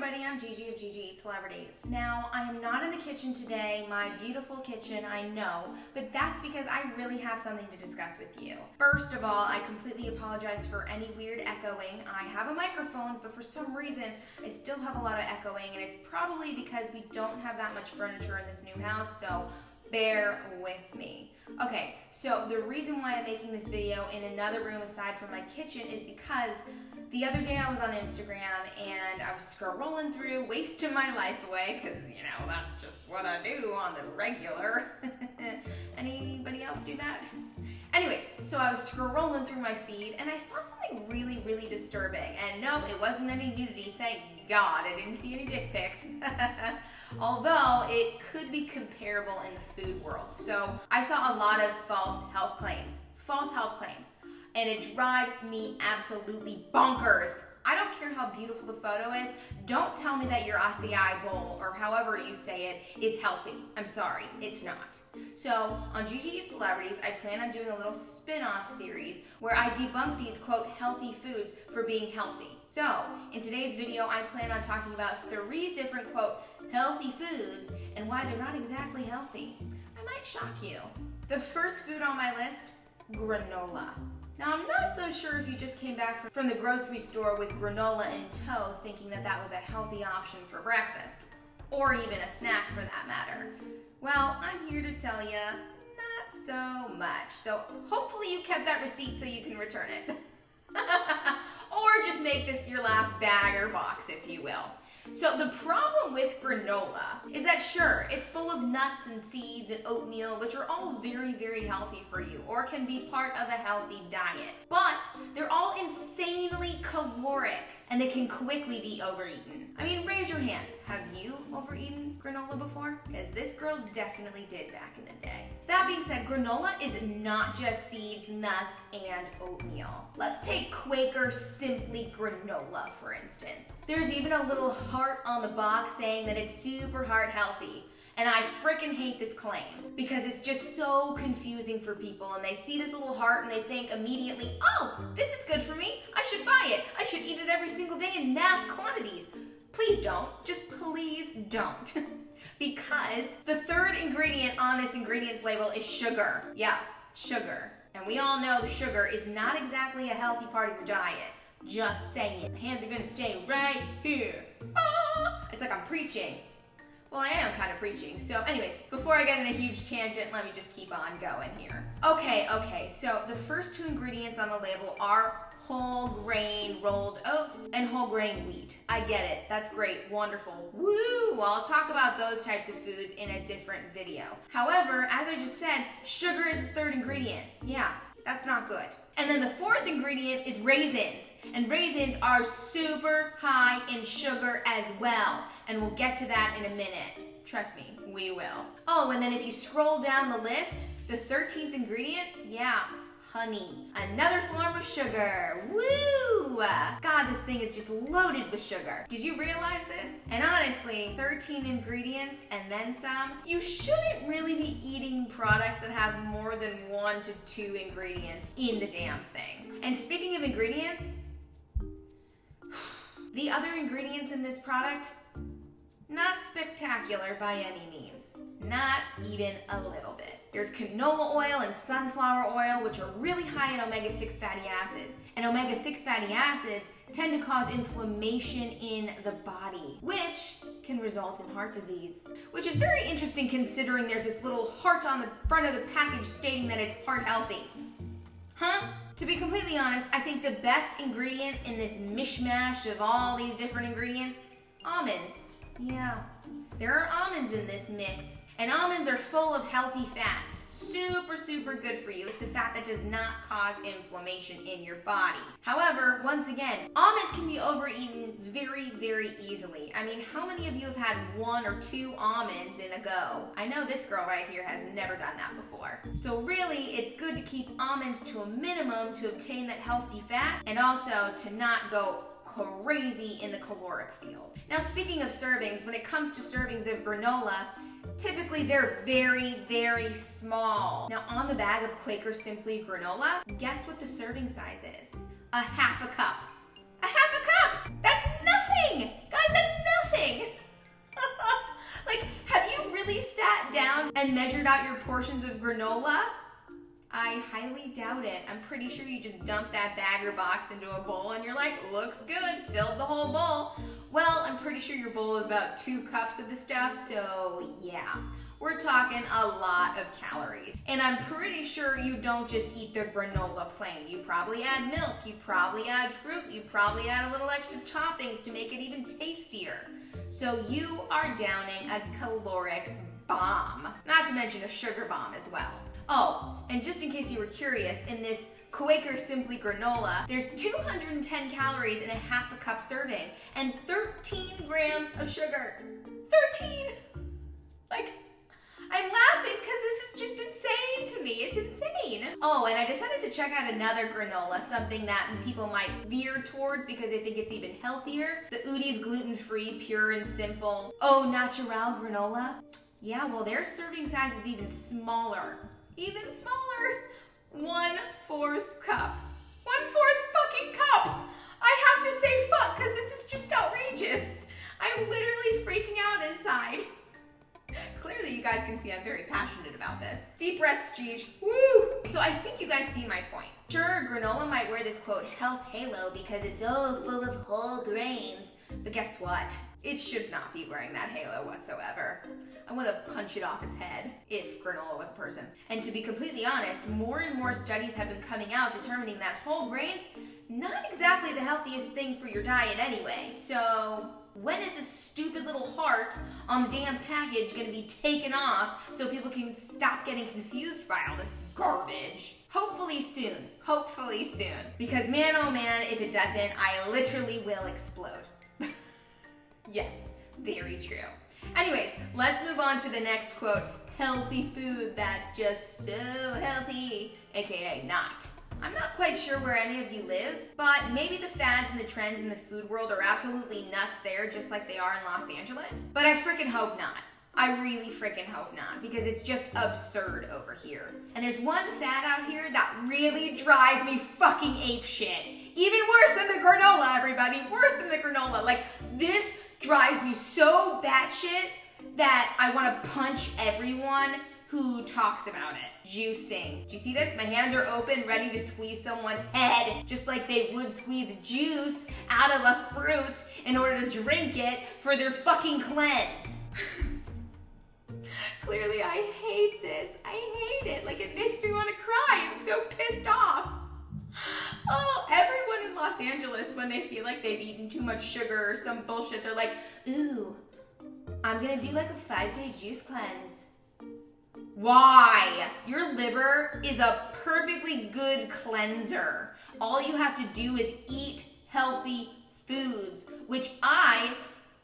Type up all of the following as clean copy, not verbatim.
everybody, I'm GiGi of GiGi Eats Celebrities. Now, I am not in the kitchen today, my beautiful kitchen, I know, but that's because I really have something to discuss with you. First of all, I completely apologize for any weird echoing. I have a microphone, but for some reason, I still have a lot of echoing, and it's probably because we don't have that much furniture in this new house, so bear with me. Okay, so the reason why I'm making this video in another room aside from my kitchen is because the other day I was on Instagram and I was scrolling through, wasting my life away, because, you know, that's just what I do on the regular. Anybody else do that? Anyways, so I was scrolling through my feed and I saw something really, really disturbing. And no, it wasn't any nudity, thank God. I didn't see any dick pics. Although it could be comparable in the food world. So I saw a lot of false health claims. And it drives me absolutely bonkers. I don't care how beautiful the photo is. Don't tell me that your acai bowl, or however you say it, is healthy. I'm sorry, it's not. So on GiGi Eats Celebrities, I plan on doing a little spin-off series where I debunk these, quote, healthy foods for being healthy. So in today's video, I plan on talking about 3 different, quote, healthy foods and why they're not exactly healthy. I might shock you. The first food on my list, granola. Now, I'm not so sure if you just came back from the grocery store with granola in tow thinking that that was a healthy option for breakfast, or even a snack for that matter. Well, I'm here to tell you, not so much. So hopefully you kept that receipt so you can return it. Or just make this your last bag or box, if you will. So the problem with granola is that sure, it's full of nuts and seeds and oatmeal, which are all very, very healthy for you, or can be part of a healthy diet. But they're all insanely caloric, and they can quickly be overeaten. I mean, raise your hand. Have you overeaten granola before? Because this girl definitely did back in the day. That being said, granola is not just seeds, nuts, and oatmeal. Let's take Quaker Simply Granola, for instance. There's even a little heart on the box saying that it's super heart healthy. And I freaking hate this claim because it's just so confusing for people, and they see this little heart and they think immediately, oh, this is good for me. I should buy it. I should eat it every single day in mass quantities. Please don't. Just please don't. Because the 3rd ingredient on this ingredients label is sugar. Yeah, sugar. And we all know the sugar is not exactly a healthy part of your diet. Just saying. My hands are gonna stay right here. Ah! It's like I'm preaching. Well, I am kind of preaching. So anyways, before I get in a huge tangent, let me just keep on going here. Okay, so the first 2 ingredients on the label are whole grain rolled oats and whole grain wheat. I get it, that's great, wonderful, woo! Well, I'll talk about those types of foods in a different video. However, as I just said, sugar is the 3rd ingredient. Yeah, that's not good. And then the 4th ingredient is raisins. And raisins are super high in sugar as well. And we'll get to that in a minute. Trust me, we will. Oh, and then if you scroll down the list, the 13th ingredient, yeah, honey. Another form of sugar. Woo! God, this thing is just loaded with sugar. Did you realize this? And honestly, 13 ingredients and then some. You shouldn't really be eating products that have more than 1 to 2 ingredients in the damn thing. And speaking of ingredients, the other ingredients in this product, not spectacular by any means. Not even a little bit. There's canola oil and sunflower oil, which are really high in omega-6 fatty acids. And omega-6 fatty acids tend to cause inflammation in the body, which can result in heart disease. Which is very interesting considering there's this little heart on the front of the package stating that it's heart healthy. Huh? To be completely honest, I think the best ingredient in this mishmash of all these different ingredients, almonds. Yeah, there are almonds in this mix, and almonds are full of healthy fat. Super, super good for you. It's the fat that does not cause inflammation in your body. However, once again, almonds can be overeaten very, very easily. I mean, how many of you have had 1 or 2 almonds in a go? I know this girl right here has never done that before. So really, it's good to keep almonds to a minimum to obtain that healthy fat, and also to not go crazy in the caloric field. Now, speaking of servings, when it comes to servings of granola, typically they're very, very small. Now, on the bag of Quaker Simply Granola, guess what the serving size is? A half a cup. A half a cup! That's nothing! Guys, that's nothing! and measured out your portions of granola? I highly doubt it. I'm pretty sure you just dumped that bag or box into a bowl and you're like, looks good, filled the whole bowl. Well, I'm pretty sure your bowl is about 2 cups of the stuff, so yeah. We're talking a lot of calories. And I'm pretty sure you don't just eat the granola plain. You probably add milk, you probably add fruit, you probably add a little extra toppings to make it even tastier. So you are downing a caloric bomb. Not to mention a sugar bomb as well. Oh, and just in case you were curious, in this Quaker Simply granola, there's 210 calories in a half a cup serving and 13 grams of sugar. 13! Like, I'm laughing because this is just insane to me. It's insane. Oh, and I decided to check out another granola, something that people might veer towards because they think it's even healthier. The Udi's gluten-free, pure and simple Au Natural granola. Yeah, well, their serving size is even smaller. Even smaller. 1/4 cup. 1/4 fucking cup. I have to say fuck because this is just outrageous. I'm literally freaking out inside. Clearly you guys can see I'm very passionate about this. Deep breaths, Gigi. Woo! So I think you guys see my point. Sure, granola might wear this quote health halo because it's all full of whole grains, but guess what? It should not be wearing that halo whatsoever. I want to punch it off its head if granola was a person. And to be completely honest, more and more studies have been coming out determining that whole grains, not exactly the healthiest thing for your diet anyway. So when is this stupid little heart on the damn package going to be taken off so people can stop getting confused by all this garbage? Hopefully soon. Hopefully soon. Because man, oh man, if it doesn't, I literally will explode. Yes, very true. Anyways, let's move on to the next quote. Healthy food that's just so healthy, aka not. I'm not quite sure where any of you live, but maybe the fads and the trends in the food world are absolutely nuts there, just like they are in Los Angeles. But I freaking hope not. I really freaking hope not, because it's just absurd over here. And there's one fad out here that really drives me fucking apeshit. Even worse than the granola, everybody. Worse than the granola. Like, this drives me so batshit that I want to punch everyone who talks about it. Juicing. Do you see this? My hands are open, ready to squeeze someone's head, just like they would squeeze juice out of a fruit in order to drink it for their fucking cleanse. Clearly, I hate this. I hate it. Like, it makes me want to cry. I'm so pissed off. Oh, everyone in Los Angeles, when they feel like they've eaten too much sugar or some bullshit, they're like, ooh, I'm gonna do like a 5-day juice cleanse. Why? Your liver is a perfectly good cleanser. All you have to do is eat healthy foods, which I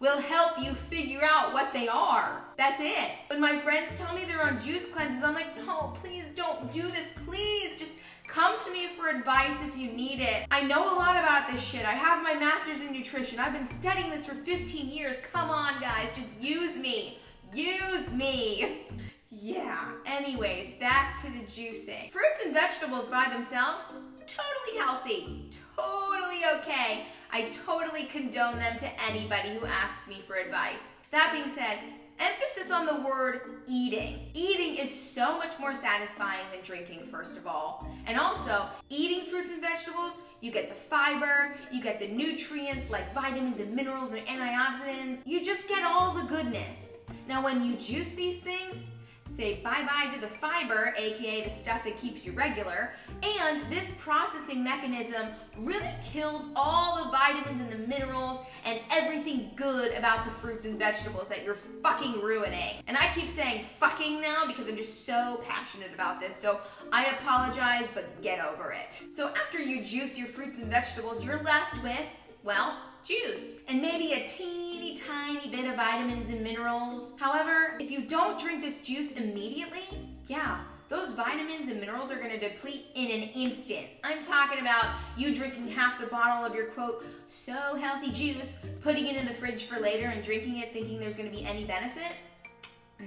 will help you figure out what they are. That's it. When my friends tell me they're on juice cleanses, I'm like, no, please don't do this. Please just come to me for advice if you need it. I know a lot about this shit. I have my master's in nutrition. I've been studying this for 15 years. Come on, guys, just use me. Use me. Yeah, anyways, back to the juicing. Fruits and vegetables by themselves, totally healthy, totally okay. I totally condone them to anybody who asks me for advice. That being said, emphasis on the word eating. Eating is so much more satisfying than drinking, first of all. And also, eating fruits and vegetables, you get the fiber, you get the nutrients like vitamins and minerals and antioxidants. You just get all the goodness. Now, when you juice these things, say bye-bye to the fiber, aka the stuff that keeps you regular, and this processing mechanism really kills all the vitamins and the minerals and everything good about the fruits and vegetables that you're fucking ruining. And I keep saying fucking now because I'm just so passionate about this, so I apologize, but get over it. So after you juice your fruits and vegetables, you're left with, well, juice, and maybe a teeny tiny bit of vitamins and minerals. However, if you don't drink this juice immediately, yeah, those vitamins and minerals are gonna deplete in an instant. I'm talking about you drinking half the bottle of your quote, so healthy juice, putting it in the fridge for later and drinking it thinking there's gonna be any benefit.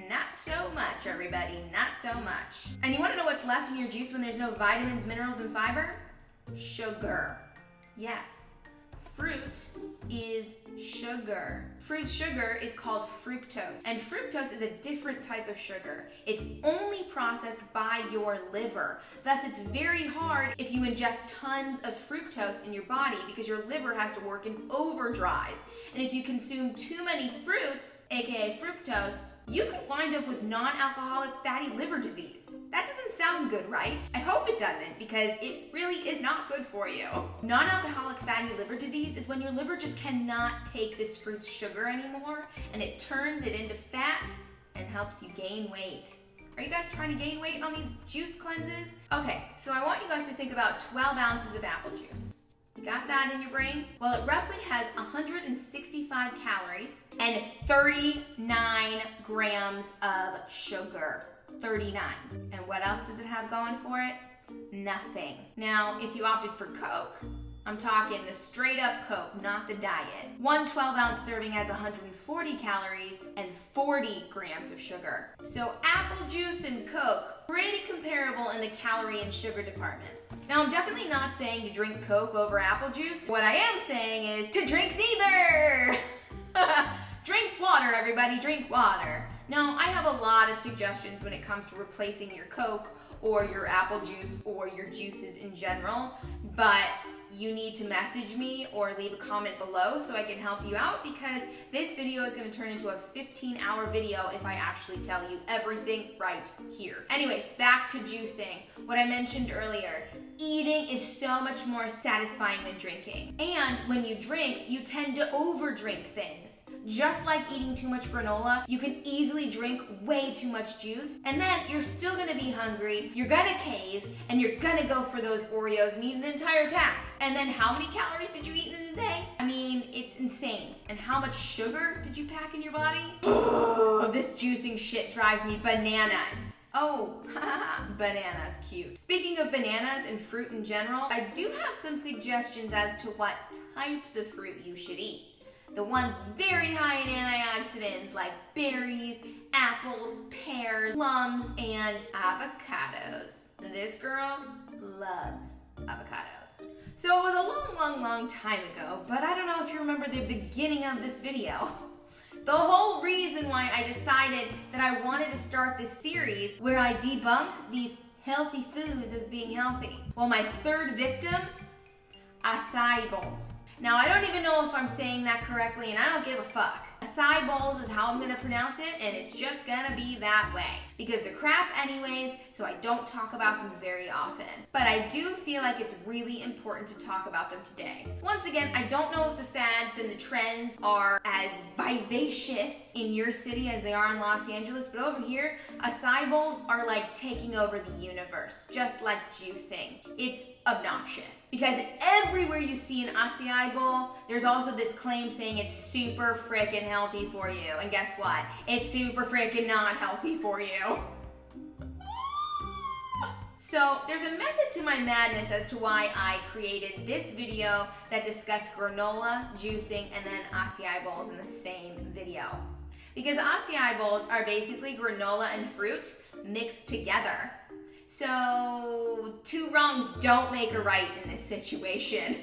Not so much, everybody, not so much. And you wanna know what's left in your juice when there's no vitamins, minerals, and fiber? Sugar. Yes. Fruit is sugar. Fruit sugar is called fructose, and fructose is a different type of sugar. It's only processed by your liver. Thus, it's very hard if you ingest tons of fructose in your body because your liver has to work in overdrive. And if you consume too many fruits, aka fructose, you could wind up with non-alcoholic fatty liver disease. That doesn't sound good, right? I hope it doesn't, because it really is not good for you. Non-alcoholic fatty liver disease is when your liver just cannot take this fruit's sugar anymore, and it turns it into fat and helps you gain weight. Are you guys trying to gain weight on these juice cleanses? Okay, so I want you guys to think about 12 ounces of apple juice. You got that in your brain? Well, it roughly has 165 calories and 39 grams of sugar. 39. And what else does it have going for it? Nothing. Now, if you opted for Coke, I'm talking the straight up Coke, not the diet. One 12-ounce serving has 140 calories and 40 grams of sugar. So apple juice and Coke, pretty comparable in the calorie and sugar departments. Now, I'm definitely not saying to drink Coke over apple juice. What I am saying is to drink neither. Drink water, everybody, drink water. Now, I have a lot of suggestions when it comes to replacing your Coke or your apple juice or your juices in general, but you need to message me or leave a comment below so I can help you out, because this video is going to turn into a 15-hour video if I actually tell you everything right here. Anyways, back to juicing. What I mentioned earlier, eating is so much more satisfying than drinking. And when you drink, you tend to overdrink things. Just like eating too much granola, you can easily drink way too much juice, and then you're still gonna be hungry, you're gonna cave, and you're gonna go for those Oreos and eat an entire pack. And then how many calories did you eat in a day? I mean, it's insane. And how much sugar did you pack in your body? This juicing shit drives me bananas. Oh, bananas, cute. Speaking of bananas and fruit in general, I do have some suggestions as to what types of fruit you should eat. The ones very high in antioxidants like berries, apples, pears, plums, and avocados. This girl loves avocados. So it was a long time ago, but I don't know if you remember the beginning of this video. The whole reason why I decided that I wanted to start this series where I debunk these healthy foods as being healthy. Well, my third victim, acai bowls. Now, I don't even know if I'm saying that correctly, and I don't give a fuck. Acai bowls is how I'm gonna pronounce it, and it's just gonna be that way. Because they're crap anyways, so I don't talk about them very often. But I do feel like it's really important to talk about them today. Once again, I don't know if the fads and the trends are as vivacious in your city as they are in Los Angeles, but over here, acai bowls are like taking over the universe, just like juicing. It's obnoxious. Because everywhere you see an acai bowl, there's also this claim saying it's super frickin' healthy for you. And guess what? It's super frickin' not healthy for you. So there's a method to my madness as to why I created this video that discussed granola, juicing, and then acai bowls in the same video. Because acai bowls are basically granola and fruit mixed together. So two wrongs don't make a right in this situation.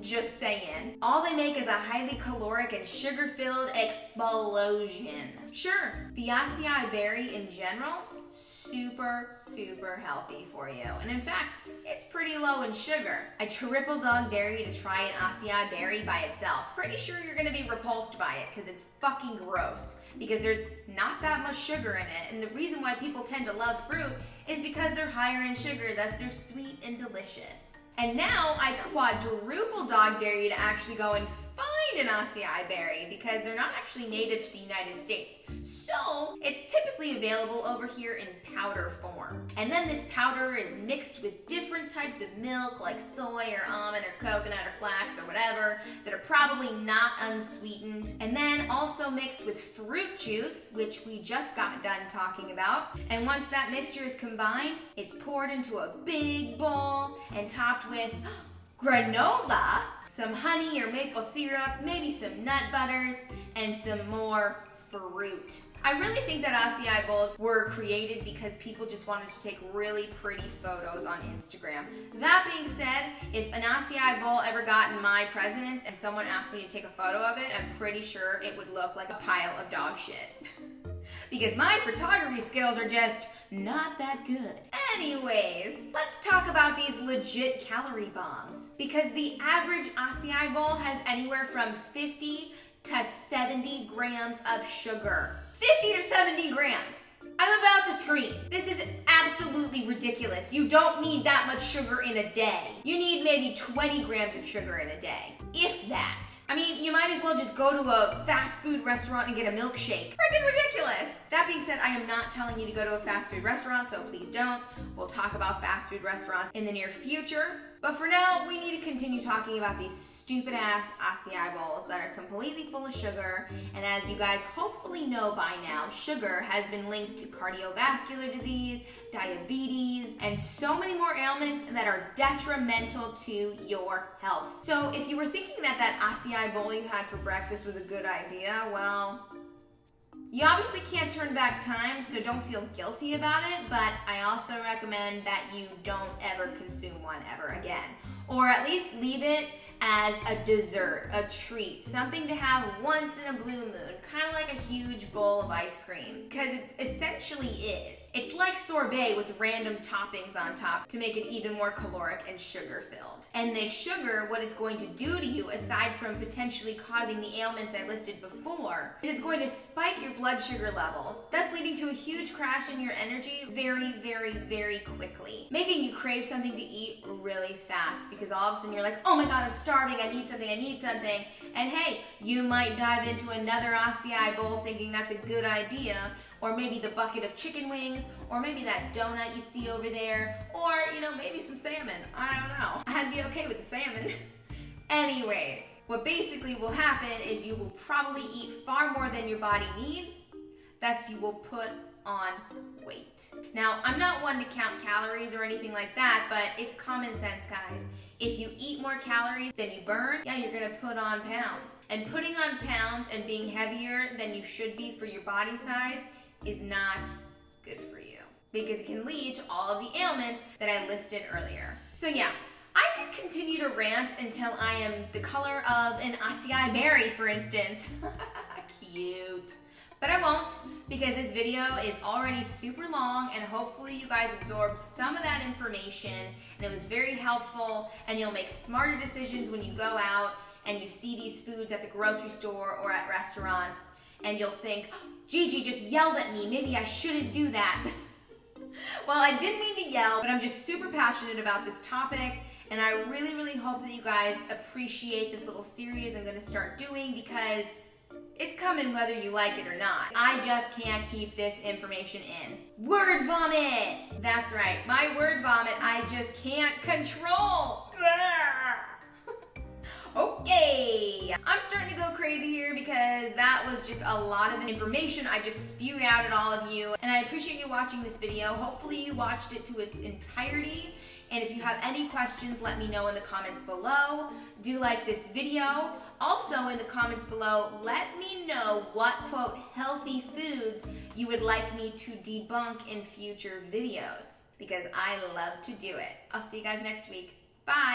Just saying. All they make is a highly caloric and sugar-filled explosion. Sure, the acai berry in general, super healthy for you. And in fact, it's pretty low in sugar. I triple dog dare you to try an acai berry by itself. Pretty sure you're gonna be repulsed by it because it's fucking gross. Because there's not that much sugar in it. And the reason why people tend to love fruit is because they're higher in sugar, thus they're sweet and delicious. And now I quadruple dog dare you to actually go and find an acai berry because they're not actually native to the United States. So it's typically available over here in powder form. And then this powder is mixed with different types of milk like soy or almond or coconut or flax or whatever that are probably not unsweetened. And then also mixed with fruit juice, which we just got done talking about. And once that mixture is combined, it's poured into a big bowl and topped with granola, some honey or maple syrup, maybe some nut butters, and some more fruit. I really think that acai bowls were created because people just wanted to take really pretty photos on Instagram. That being said, if an acai bowl ever got in my presence and someone asked me to take a photo of it, I'm pretty sure it would look like a pile of dog shit. Because my photography skills are just not that good. Anyways, let's talk about these legit calorie bombs. Because the average acai bowl has anywhere from 50 to 70 grams of sugar. 50 to 70 grams. I'm about to scream. This is absolutely ridiculous. You don't need that much sugar in a day. You need maybe 20 grams of sugar in a day, if that. I mean, you might as well just go to a fast food restaurant and get a milkshake. Freaking ridiculous. That being said, I am not telling you to go to a fast food restaurant, so please don't. We'll talk about fast food restaurants in the near future. But for now, we need to continue talking about these stupid ass acai bowls that are completely full of sugar. And as you guys hopefully know by now, sugar has been linked to cardiovascular disease, diabetes, and so many more ailments that are detrimental to your health. So if you were thinking that that acai bowl you had for breakfast was a good idea, well, you obviously can't turn back time, so don't feel guilty about it, but I also recommend that you don't ever consume one ever again. Or at least leave it as a dessert, a treat, something to have once in a blue moon, kind of like a huge bowl of ice cream, because it essentially is. It's like sorbet with random toppings on top to make it even more caloric and sugar-filled. And this sugar, what it's going to do to you, aside from potentially causing the ailments I listed before, is it's going to spike your blood sugar levels, thus leading to a huge crash in your energy very, very, very quickly, making you crave something to eat really fast, because all of a sudden you're like, oh my god, I'm starving, I need something, and hey, you might dive into another acai bowl thinking that's a good idea, or maybe the bucket of chicken wings, or maybe that donut you see over there, or, you know, maybe some salmon. I don't know. I'd be okay with the salmon. Anyways, what basically will happen is you will probably eat far more than your body needs, thus you will put on weight. Now, I'm not one to count calories or anything like that, but it's common sense, guys. If you eat more calories than you burn, yeah, you're gonna put on pounds. And putting on pounds and being heavier than you should be for your body size is not good for you, because it can lead to all of the ailments that I listed earlier. So yeah, I could continue to rant until I am the color of an acai berry, for instance. Cute. But I won't, because this video is already super long, and hopefully you guys absorbed some of that information and it was very helpful, and you'll make smarter decisions when you go out and you see these foods at the grocery store or at restaurants, and you'll think, GiGi just yelled at me, maybe I shouldn't do that. Well, I didn't mean to yell, but I'm just super passionate about this topic, and I really, really hope that you guys appreciate this little series I'm gonna start doing, because it's coming whether you like it or not. I just can't keep this information in. Word vomit! That's right, my word vomit I just can't control. Okay, I'm starting to go crazy here because that was just a lot of information I just spewed out at all of you, and I appreciate you watching this video. Hopefully you watched it to its entirety. And if you have any questions, let me know in the comments below. Do like this video. Also in the comments below, let me know what, quote, healthy foods you would like me to debunk in future videos, because I love to do it. I'll see you guys next week. Bye.